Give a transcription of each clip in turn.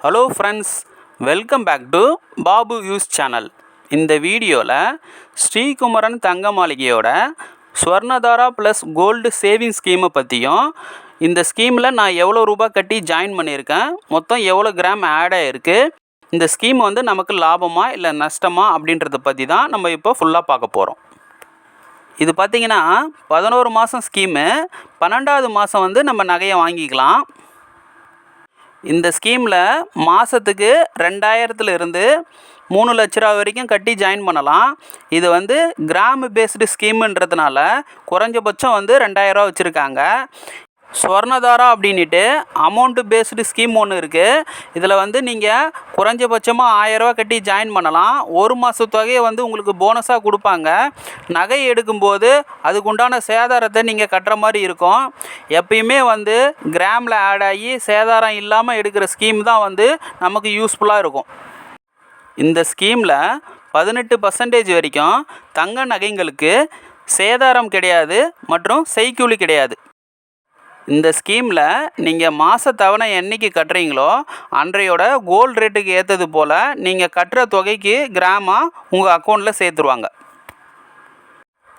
Hello friends, welcome back to Babu's channel. இந்த வீடியோவில் ஸ்ரீகுமரன் தங்க மாளிகையோட ஸ்வர்ணதாரா ப்ளஸ் கோல்டு சேவிங் ஸ்கீமை பற்றியும், இந்த ஸ்கீமில் நான் எவ்வளோ ரூபா கட்டி ஜாயின் பண்ணியிருக்கேன், மொத்தம் எவ்வளோ கிராம் ஆட் ஆகிருக்கு, இந்த ஸ்கீம் நமக்கு லாபமா இல்லை நஷ்டமா அப்படின்றத பற்றி தான் நம்ம இப்போ ஃபுல்லாக பார்க்க போகிறோம். இது பார்த்திங்கன்னா 11 மாதம் ஸ்கீமு. 12வது மாதம் நம்ம நகையை வாங்கிக்கலாம். இந்த ஸ்கீமில் மாதத்துக்கு 2000 இருந்து 3 லட்ச ரூபா வரைக்கும் கட்டி ஜாயின் பண்ணலாம். இது கிராம் பேஸ்டு ஸ்கீமுன்றதுனால குறைஞ்சபட்சம் 2000 ரூபா வச்சுருக்காங்க. ஸ்வர்ணதாரா அப்படின்ட்டு அமௌண்ட்டு பேஸ்டு ஸ்கீம் ஒன்று இருக்குது. இதில் நீங்கள் குறைஞ்சபட்சமாக 1000 ரூபா கட்டி ஜாயின் பண்ணலாம். ஒரு மாத தொகையை உங்களுக்கு போனஸாக கொடுப்பாங்க. நகை எடுக்கும்போது அதுக்குண்டான சேதாரத்தை நீங்கள் கட்டுற மாதிரி இருக்கும். எப்பயுமே கிராமில் ஆட் ஆகி சேதாரம் இல்லாமல் எடுக்கிற ஸ்கீம் தான் நமக்கு யூஸ்ஃபுல்லாக இருக்கும். இந்த ஸ்கீமில் 18% வரைக்கும் தங்க நகைங்களுக்கு சேதாரம் கிடையாது மற்றும் செய்கூலி கிடையாது. இந்த ஸ்கீமில் நீங்கள் மாத தவணை என்றைக்கு கட்டுறீங்களோ அன்றையோட கோல்டு ரேட்டுக்கு ஏற்றது போல் நீங்கள் கட்டுற தொகைக்கு கிராமாக உங்கள் அக்கௌண்ட்டில் சேர்த்துருவாங்க.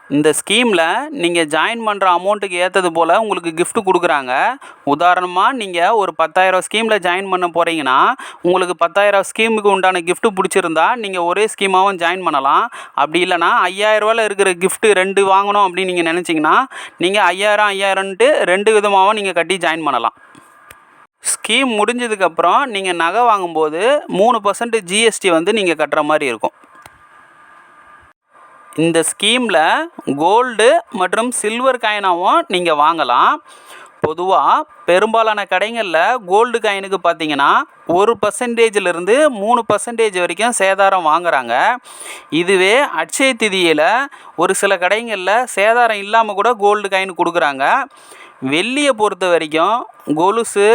இந்த ஸ்கீமில் நீங்கள் ஜாயின் பண்ணுற அமௌண்ட்டுக்கு ஏற்றது போல் உங்களுக்கு கிஃப்ட் கொடுக்குறாங்க. உதாரணமாக நீங்கள் ஒரு 10,000 ஸ்கீமில் ஜாயின் பண்ண போகிறீங்கன்னா உங்களுக்கு 10,000 ஸ்கீமுக்கு உண்டான கிஃப்ட்டு பிடிச்சிருந்தா நீங்கள் ஒரே ஸ்கீமாகவும் ஜாயின் பண்ணலாம். அப்படி இல்லைனா 5,000 ரூபாயில் இருக்கிற கிஃப்ட்டு 2 வாங்கணும் அப்படின்னு நீங்கள் நினச்சிங்கன்னா நீங்கள் 5,000 2 விதமாகவும் நீங்கள் கட்டி ஜாயின் பண்ணலாம். ஸ்கீம் முடிஞ்சதுக்கப்புறம் நீங்கள் நகை வாங்கும்போது 3% ஜிஎஸ்டி நீங்கள் கட்டுற மாதிரி இருக்கும். இந்த ஸ்கீமில் கோல்டு மற்றும் சில்வர் காயினாகவும் நீங்கள் வாங்கலாம். பொதுவாக பெரும்பாலான கடைகளில் கோல்டு காயினுக்கு பார்த்தீங்கன்னா 1%லேருந்து 3% வரைக்கும் சேதாரம் வாங்குகிறாங்க. இதுவே அட்சய திதியில் ஒரு சில கடைகளில் சேதாரம் இல்லாமல் கூட கோல்டு காயின் கொடுக்குறாங்க. வெள்ளியை பொறுத்த வரைக்கும் கொலுசு,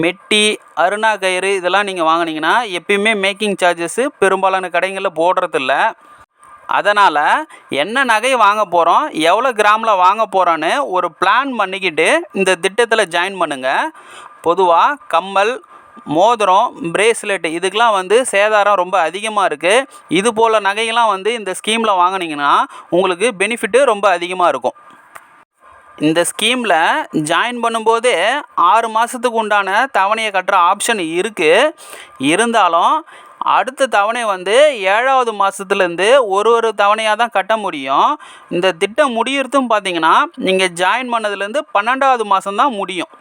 மெட்டி, அருணா கயிறு இதெல்லாம் நீங்கள் வாங்கினீங்கன்னா எப்பயுமே மேக்கிங் சார்ஜஸ்ஸு பெரும்பாலான கடைகளில் போடுறதில்ல. அதனால் என்ன நகை வாங்க போகிறோம், எவ்வளோ கிராமில் வாங்க போகிறோன்னு ஒரு பிளான் பண்ணிக்கிட்டு இந்த திட்டத்தில் ஜாயின் பண்ணுங்கள். பொதுவாக கம்மல், மோதிரம், பிரேஸ்லெட் இதுக்கெலாம் சேதாரம் ரொம்ப அதிகமாக இருக்குது. இது போல் நகைகள்லாம் இந்த ஸ்கீமில் வாங்கினீங்கன்னா உங்களுக்கு பெனிஃபிட்டு ரொம்ப அதிகமாக இருக்கும். இந்த ஸ்கீமில் ஜாயின் பண்ணும்போதே 6 மாதத்துக்கு உண்டான தவணையை கட்டுற ஆப்ஷன் இருக்குது. இருந்தாலும் அடுத்த தவணை 7வது மாதத்துலேருந்து ஒரு தவணையாக தான் கட்ட முடியும். இந்த திட்டம் முடியறதும் பார்த்திங்கன்னா நீங்கள் ஜாயின் பண்ணதுலேருந்து 12வது மாதம் தான் முடியும்.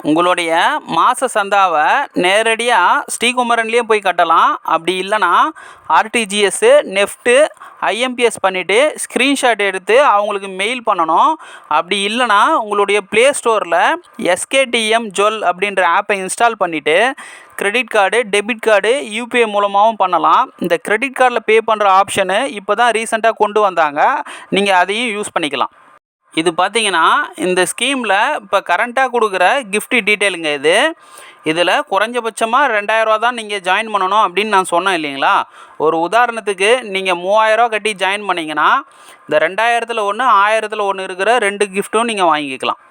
உங்களுடைய மாத சந்தாவை நேரடியாக ஸ்ரீகுமரன்லேயே போய் கட்டலாம். அப்படி இல்லைனா ஆர்டிஜிஎஸ்ஸு, நெஃப்ட்டு, ஐஎம்பிஎஸ் பண்ணிவிட்டு ஸ்க்ரீன்ஷாட் எடுத்து அவங்களுக்கு மெயில் பண்ணணும். அப்படி இல்லைனா உங்களுடைய ப்ளே ஸ்டோரில் எஸ்கேடிஎம் ஜுவல் அப்படின்ற ஆப்பை இன்ஸ்டால் பண்ணிவிட்டு credit card, debit card, UPI மூலமாகவும் பண்ணலாம். இந்த கிரெடிட் கார்டில் பே பண்ணுற ஆப்ஷனு இப்போ தான் ரீசெண்டாக கொண்டு வந்தாங்க. நீங்கள் அதையும் யூஸ் பண்ணிக்கலாம். இது பார்த்திங்கன்னா இந்த ஸ்கீமில் இப்போ கரண்ட்டாக கொடுக்குற கிஃப்ட் டீட்டெயிலுங்க இதில் குறைஞ்சபட்சமாக 2000 ரூபா தான் நீங்கள் ஜாயின் பண்ணணும் அப்படின்னு நான் சொன்னேன் இல்லைங்களா. ஒரு உதாரணத்துக்கு நீங்கள் 3000 ரூபா கட்டி ஜாயின் பண்ணிங்கன்னா இந்த 2000ல் 1, 1000ல் 1 இருக்கிற 2 கிஃப்ட்டும் நீங்கள் வாங்கிக்கலாம்.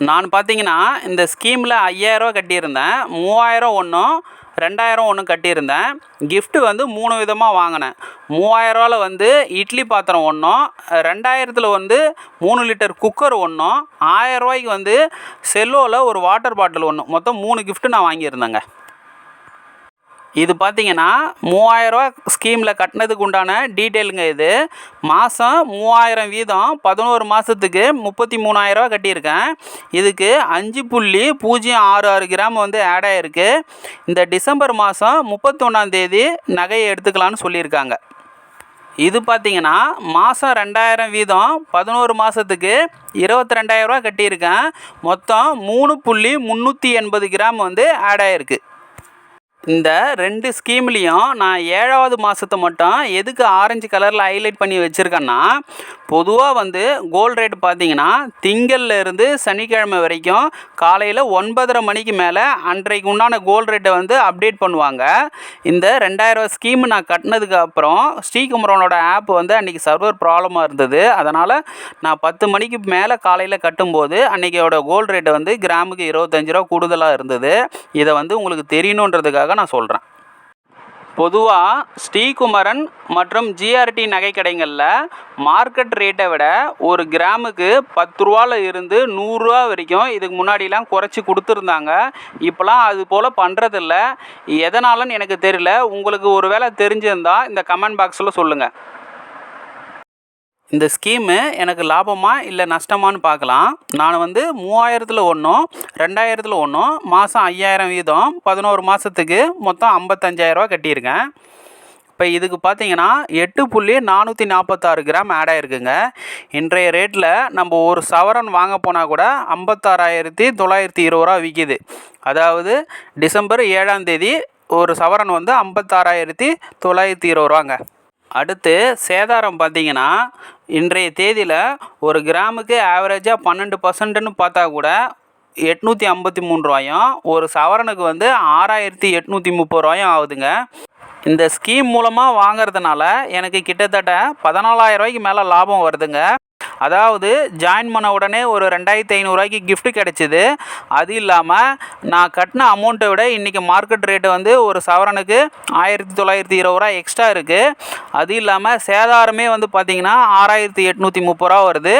நான் பார்த்தீங்கன்னா இந்த ஸ்கீமில் 5000 ரூபா கட்டியிருந்தேன். 3000 ஒன்றும் 2000 ஒன்று கட்டியிருந்தேன். கிஃப்ட்டு 3 விதமாக வாங்கினேன். 3000 ரூபாவில் இட்லி பாத்திரம் ஒன்றும், 2000ல் 3 லிட்டர் குக்கர் ஒன்றும், 1000 ரூபாய்க்கு செல்லோவில் ஒரு வாட்டர் பாட்டில் ஒன்று, மொத்தம் 3 கிஃப்ட்டு நான் வாங்கியிருந்தேங்க. இது பார்த்திங்கன்னா 3000 ரூபா ஸ்கீமில் கட்டினதுக்கு உண்டான டீட்டெயிலுங்க. மாதம் 3000 வீதம் 11 மாதத்துக்கு 33,000 ரூபா கட்டியிருக்கேன். இதுக்கு 5.066 கிராம் ஆட் ஆகிருக்கு. இந்த டிசம்பர் மாதம் 31ஆம் தேதி நகையை எடுத்துக்கலான்னு சொல்லியிருக்காங்க. இது பார்த்திங்கன்னா மாதம் 2000 வீதம் 11 மாதத்துக்கு 22,000 ரூபா கட்டியிருக்கேன். மொத்தம் 3.380 கிராம் ஆட் ஆகிருக்கு. இந்த 2 ஸ்கீம்லேயும் நான் 7வது மாதத்தை மட்டும் எதுக்கு ஆரஞ்சு கலரில் ஹைலைட் பண்ணி வச்சுருக்கேன்னா, பொதுவாக வந்து கோல்டு ரேட் பார்த்தீங்கன்னா திங்கள்ல இருந்து சனிக்கிழமை வரைக்கும் காலையில் 9:30 மணிக்கு மேலே அன்றைக்கு உண்டான கோல்டு ரேட்டை வந்து அப்டேட் பண்ணுவாங்க. இந்த 2000 ஸ்கீம் நான் கட்டினதுக்கு அப்புறம் ஸ்ரீகுமரனோட ஆப் வந்து அன்றைக்கி சர்வர் ப்ராப்ளமாக இருந்தது. அதனால் நான் 10 மணிக்கு மேலே காலையில் கட்டும்போது அன்றைக்கியோட கோல்டு ரேட்டு வந்து கிராமுக்கு 25 ரூபா கூடுதலாக இருந்தது. இதை வந்து உங்களுக்கு தெரியணுன்றதுக்காக நான் சொல்கிறேன். பொதுவாக ஸ்ரீகுமரன் மற்றும் ஜிஆர்டி நகை கடைகளில் மார்க்கெட் ரேட்டை விட ஒரு கிராமுக்கு 10 ரூபால இருந்து 100 ரூபா வரைக்கும் இதுக்கு முன்னாடிலாம் குறைச்சி கொடுத்துருந்தாங்க. இப்போலாம் அது போல் பண்ணுறதில்ல. எதனாலன்னு எனக்கு தெரியல. உங்களுக்கு ஒரு வேளை தெரிஞ்சிருந்தால் இந்த கமெண்ட் பாக்ஸில் சொல்லுங்கள். இந்த ஸ்கீமு எனக்கு லாபமா இல்லை நஷ்டமானு பார்க்கலாம். நான் வந்து 3000ல் ஒன்றும் 2000ல் ஒன்றும் மாதம் 5000 வீதம் 11 மாதத்துக்கு மொத்தம் 55,000 கட்டியிருக்கேன். இப்போ இதுக்கு பார்த்தீங்கன்னா 8.446 கிராம் ஆட் ஆகிருக்குங்க. இன்றைய ரேட்டில் நம்ம ஒரு சவரன் வாங்க போனால் கூட 56,920 ரூபா விற்கிது. அதாவது டிசம்பர் 7ஆம் தேதி ஒரு சவரன் வந்து 56,920 ரூபாங்க. அடுத்து சேதாரம் பார்த்தீங்கன்னா இன்றைய தேதியில் ஒரு கிராமுக்கு ஆவரேஜாக 12% பார்த்தா கூட 853 ரூபாயும், ஒரு சவரனுக்கு வந்து 6,830 ரூபாயும் ஆகுதுங்க. இந்த ஸ்கீம் மூலமாக வாங்கிறதுனால எனக்கு கிட்டத்தட்ட 14,000 ரூபாய்க்கு மேலே லாபம் வருதுங்க. அதாவது ஜாயின் பண்ண உடனே ஒரு 2,500 ரூபாய்க்கு கிஃப்ட் கிடச்சிது. அது இல்லாமல் நான் கட்டின அமௌண்ட்டை விட இன்றைக்கி மார்க்கெட் ரேட்டு வந்து ஒரு சவரனுக்கு 1920 ரூபா எக்ஸ்ட்ரா இருக்குது. அது இல்லாமல் சேதாரமே வந்து பார்த்திங்கன்னா 6,830 ரூபா வருது.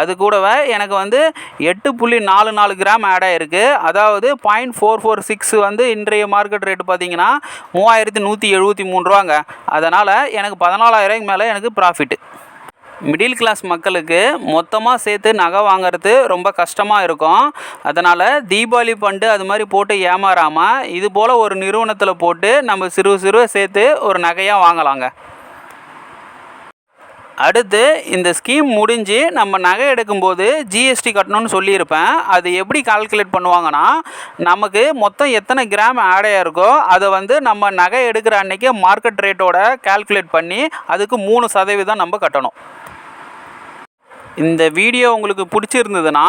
அது கூடவே எனக்கு வந்து 8.44 கிராம் ஆட் ஆகிருக்கு. அதாவது 0.446 வந்து இன்றைய மார்க்கெட் ரேட்டு பார்த்திங்கன்னா 3,173 ரூபாங்க. அதனால் எனக்கு 14,000 ரூபாய்க்கு மேலே எனக்கு ப்ராஃபிட்டு. மிடில் கிளாஸ் மக்களுக்கு மொத்தமாக சேர்த்து நகை வாங்கிறது ரொம்ப கஷ்டமாக இருக்கும். அதனால் தீபாவளி ஃபண்டு அது மாதிரி போட்டு ஏமாறாமல் இது போல் ஒரு நிறுவனத்தில் போட்டு நம்ம சிறுவை சேர்த்து ஒரு நகையாக வாங்கலாங்க. அடுத்து இந்த ஸ்கீம் முடிஞ்சு நம்ம நகை எடுக்கும்போது ஜிஎஸ்டி கட்டணும்னு சொல்லியிருப்பேன். அது எப்படி கால்குலேட் பண்ணுவாங்கன்னா, நமக்கு மொத்தம் எத்தனை கிராம் ஆட் ஆகிருக்கோ அதை வந்து நம்ம நகை எடுக்கிற அன்றைக்கி மார்க்கெட் ரேட்டோட கால்குலேட் பண்ணி அதுக்கு 3% நம்ம கட்டணும். இந்த வீடியோ உங்களுக்கு பிடிச்சிருந்ததுன்னா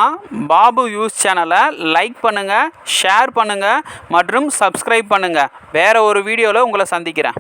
பாபு யூஸ் சேனலை லைக் பண்ணுங்கள், ஷேர் பண்ணுங்கள் மற்றும் சப்ஸ்கிரைப் பண்ணுங்கள். வேறு ஒரு வீடியோவில் உங்களை சந்திக்கிறேன்.